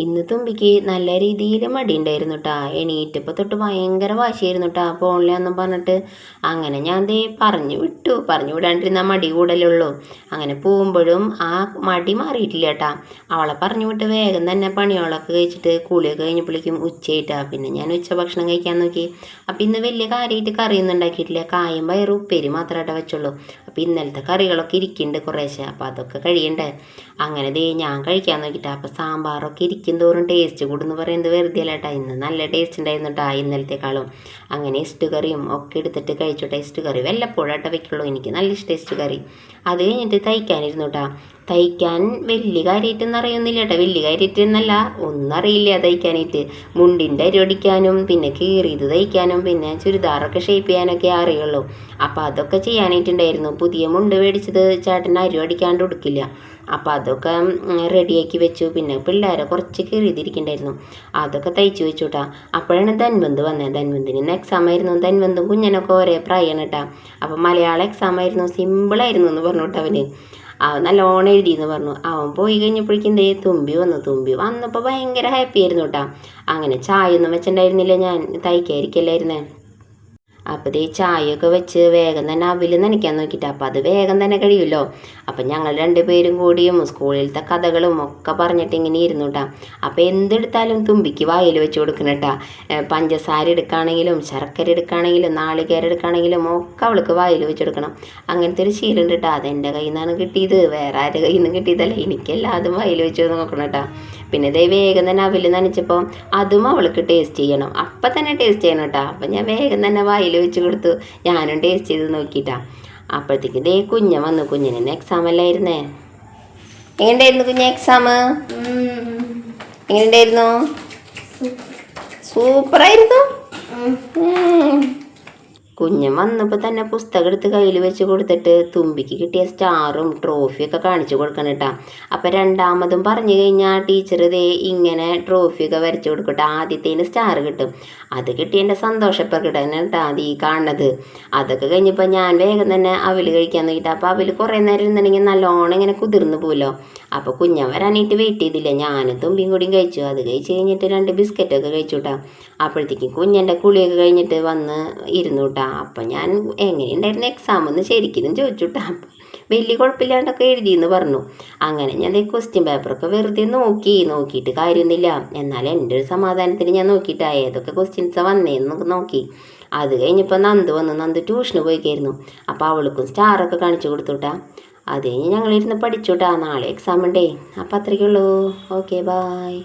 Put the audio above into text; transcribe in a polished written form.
ഇന്ന് തുമ്പിക്ക് നല്ല രീതിയിൽ മടിയുണ്ടായിരുന്നു കേട്ടാ. എണീറ്റപ്പോൾ തൊട്ട് ഭയങ്കര വാശിയായിരുന്നു കേട്ടാ, പോണില്ലാന്നും പറഞ്ഞിട്ട്. അങ്ങനെ ഞാൻ ദേ പറഞ്ഞു വിട്ടു. പറഞ്ഞു വിടാണ്ടിരുന്ന മടി കൂടലുള്ളൂ. അങ്ങനെ പോകുമ്പോഴും ആ മടി മാറിയിട്ടില്ല കേട്ടാ. അവളെ പറഞ്ഞു വിട്ട് വേഗം തന്നെ പണികളൊക്കെ കഴിച്ചിട്ട് കൂളിയൊക്കെ കഴിഞ്ഞപ്പോഴേക്കും ഉച്ചയായിട്ടാ. പിന്നെ ഞാൻ ഉച്ചഭക്ഷണം കഴിക്കാൻ നോക്കി. അപ്പം ഇന്ന് വലിയ കാര്യമായിട്ട് കറിയൊന്നും ഉണ്ടാക്കിയിട്ടില്ല. കായും പയറും ഉപ്പേരി മാത്രമായിട്ടേ വെച്ചുള്ളൂ. അപ്പം ഇന്നലത്തെ കറികളൊക്കെ ഇരിക്കുന്നുണ്ട് കുറേശ്ശെ. അപ്പം അതൊക്കെ കഴിയണ്ടേ. അങ്ങനെ ദേ ഞാൻ കഴിക്കാൻ നോക്കിയിട്ടാ. അപ്പം സാമ്പാറൊക്കെ ഇരിക്കും തോറും ടേസ്റ്റ് കൂടുന്ന് പറയുന്നത് വെറുതെ അല്ല കേട്ടോ. ഇന്ന് നല്ല ടേസ്റ്റ് ഉണ്ടായിരുന്നു കേട്ടോ ഇന്നലത്തെക്കാളും. അങ്ങനെ ഇഷ്ടു കറിയും ഒക്കെ എടുത്തിട്ട് കഴിച്ചോട്ടെ. ഇഷ്ടു കറി വല്ലപ്പോഴാട്ടെ വെക്കുള്ളൂ. എനിക്ക് നല്ല ഇഷ്ടം ഇഷ്ടു കറി. അത് കഴിഞ്ഞിട്ട് തയ്ക്കാനിരുന്നു കേട്ടോ. തയ്ക്കാൻ വലിയ കാര്യമായിട്ടൊന്നും അറിയുന്നില്ല കേട്ടോ. വലിയ കാര്യമായിട്ടൊന്നല്ല, ഒന്നും അറിയില്ല തയ്ക്കാനായിട്ട്. മുണ്ടിൻ്റെ അരി ഒടിക്കാനും പിന്നെ കീറിയത് തയ്ക്കാനും പിന്നെ ചുരിദാറൊക്കെ ഷേപ്പ് ചെയ്യാനൊക്കെ അറിയുള്ളൂ. അപ്പോൾ അതൊക്കെ ചെയ്യാനായിട്ടുണ്ടായിരുന്നു. പുതിയ മുണ്ട് മേടിച്ചത് ചേട്ടൻ അരി അടിക്കാണ്ട് ഉടുക്കില്ല. അപ്പോൾ അതൊക്കെ റെഡിയാക്കി വെച്ചു. പിന്നെ പിള്ളേരെ കുറച്ച് കീറിയതിരിക്കണ്ടായിരുന്നു, അതൊക്കെ തയ്ച്ചു വെച്ചു കേട്ടാ. അപ്പോഴാണ് ധൻവന്ത് വന്നത്. ധൻവന്തിന് ഇന്ന് എക്സാം ആയിരുന്നു. ധൻവന്തും കുഞ്ഞനൊക്കെ ഒരേ പ്രായമാണ് കേട്ടാ. അപ്പോൾ മലയാളം എക്സാം ആയിരുന്നു, സിമ്പിളായിരുന്നു എന്ന് പറഞ്ഞു കേട്ടോ. അവന് നല്ലോണം എഴുതിയെന്ന് പറഞ്ഞു. അവൻ പോയി കഴിഞ്ഞപ്പോഴേക്കും എന്തേ തുമ്പി വന്നു. തുമ്പി വന്നപ്പോൾ ഭയങ്കര ഹാപ്പി ആയിരുന്നു കേട്ടാ. അങ്ങനെ ചായ ഒന്നും വെച്ചിട്ടുണ്ടായിരുന്നില്ല, ഞാൻ തയ്ക്കായിരിക്കല്ലായിരുന്നേ. അപ്പോൾ ഈ ചായയൊക്കെ വെച്ച് വേഗം തന്നെ അവിൽ നനയ്ക്കാൻ നോക്കിയിട്ട്. അപ്പോൾ അത് വേഗം തന്നെ കഴിയുമല്ലോ. അപ്പം ഞങ്ങൾ രണ്ടുപേരും കൂടിയും സ്കൂളിലത്തെ കഥകളും ഒക്കെ പറഞ്ഞിട്ട് ഇങ്ങനെ ഇരുന്നു കേട്ടാ. അപ്പോൾ എന്തെടുത്താലും തുമ്പിക്ക് വായിൽ വെച്ച് കൊടുക്കണം കേട്ടാ. പഞ്ചസാര എടുക്കുകയാണെങ്കിലും ശർക്കര എടുക്കുകയാണെങ്കിലും നാളികേരം എടുക്കുകയാണെങ്കിലും ഒക്കെ അവൾക്ക് വായിൽ വെച്ച് കൊടുക്കണം. അങ്ങനത്തെ ഒരു ശീലം ഉണ്ട് കേട്ടോ. അതെൻ്റെ കയ്യിൽ നിന്നാണ് കിട്ടിയത്, വേറെ ആരുടെ കയ്യിൽ നിന്ന് കിട്ടിയതല്ല. എനിക്കെല്ലാതും വായിൽ വെച്ച് നോക്കണം കേട്ടോ. പിന്നെ ഇതേ വേഗം തന്നെ അവിൽ നനച്ചപ്പോൾ അതും അവൾക്ക് ടേസ്റ്റ് ചെയ്യണം. അപ്പം തന്നെ ടേസ്റ്റ് ചെയ്യണം കേട്ടോ. അപ്പം ഞാൻ വേഗം തന്നെ വായിൽ വെച്ച് കൊടുത്തു. ഞാനും ടേസ്റ്റ് ചെയ്ത് നോക്കിയിട്ടാ. അപ്പോഴത്തേക്ക് ഇതേ കുഞ്ഞ വന്നു. കുഞ്ഞിന് എക്സാം അല്ലായിരുന്നേ. എങ്ങനെയുണ്ടായിരുന്നു കുഞ്ഞ എക്സാം? എങ്ങനെയുണ്ടായിരുന്നു? സൂപ്പറായിരുന്നു. കുഞ്ഞൻ വന്നപ്പോൾ തന്നെ പുസ്തകം എടുത്ത് കയ്യിൽ വെച്ച് കൊടുത്തിട്ട് തുമ്പിക്ക് കിട്ടിയ സ്റ്റാറും ട്രോഫിയൊക്കെ കാണിച്ചു കൊടുക്കണം കേട്ടോ. അപ്പം രണ്ടാമതും പറഞ്ഞു കഴിഞ്ഞാൽ ടീച്ചർ ഇതേ ഇങ്ങനെ ട്രോഫിയൊക്കെ വരച്ച് കൊടുക്കട്ടെ. ആദ്യത്തേന് സ്റ്റാർ കിട്ടും. അത് കിട്ടിയതിൻ്റെ സന്തോഷപ്രകടനം കേട്ടോ അത് ഈ കാണുന്നത്. അതൊക്കെ കഴിഞ്ഞപ്പോൾ ഞാൻ വേഗം തന്നെ അവിൽ കഴിക്കാൻ നോക്കിയിട്ട്. അപ്പോൾ അവിൽ കുറേ നേരം ഇരുന്നുണ്ടെങ്കിൽ നല്ലോണം ഇങ്ങനെ കുതിർന്ന് പോലോ. അപ്പോൾ കുഞ്ഞൻ വരാനായിട്ട് വെയിറ്റ് ചെയ്തില്ല. ഞാനും തുമ്പിയും കൂടിയും കഴിച്ചു. അത് കഴിച്ച് കഴിഞ്ഞിട്ട് 2 ബിസ്ക്കറ്റൊക്കെ കഴിച്ചു കേട്ടോ. അപ്പോഴത്തേക്കും കുഞ്ഞൻ്റെ കുളിയൊക്കെ കഴിഞ്ഞിട്ട് വന്ന് ഇരുന്നു കേട്ടോ. അപ്പം ഞാൻ എങ്ങനെയുണ്ടായിരുന്നു എക്സാം എന്ന് ശരിക്കും ചോദിച്ചു കേട്ടോ. വലിയ കുഴപ്പമില്ലാണ്ടൊക്കെ എഴുതിയെന്ന് പറഞ്ഞു. അങ്ങനെ ഞാൻ ക്വസ്റ്റ്യൻ പേപ്പറൊക്കെ വെറുതെ നോക്കിയിട്ട് കാര്യമൊന്നുമില്ല. എന്നാൽ എൻ്റെ ഒരു സമാധാനത്തിന് ഞാൻ നോക്കിയിട്ടാ ഏതൊക്കെ ക്വസ്റ്റ്യൻസാണ് വന്നേന്നൊക്കെ നോക്കി. അത് കഴിഞ്ഞപ്പോൾ നന്ദു വന്നു. നന്ദു ട്യൂഷന് പോയിക്കായിരുന്നു. അപ്പോൾ അവൾക്കും സ്റ്റാറൊക്കെ കാണിച്ചു കൊടുത്തുട്ടാ. അത് കഴിഞ്ഞ് ഞങ്ങളിരുന്ന് പഠിച്ചുട്ടാ. നാളെ എക്സാം ഉണ്ടേ. അപ്പോൾ അത്രയ്ക്കുള്ളൂ. Okay, bye.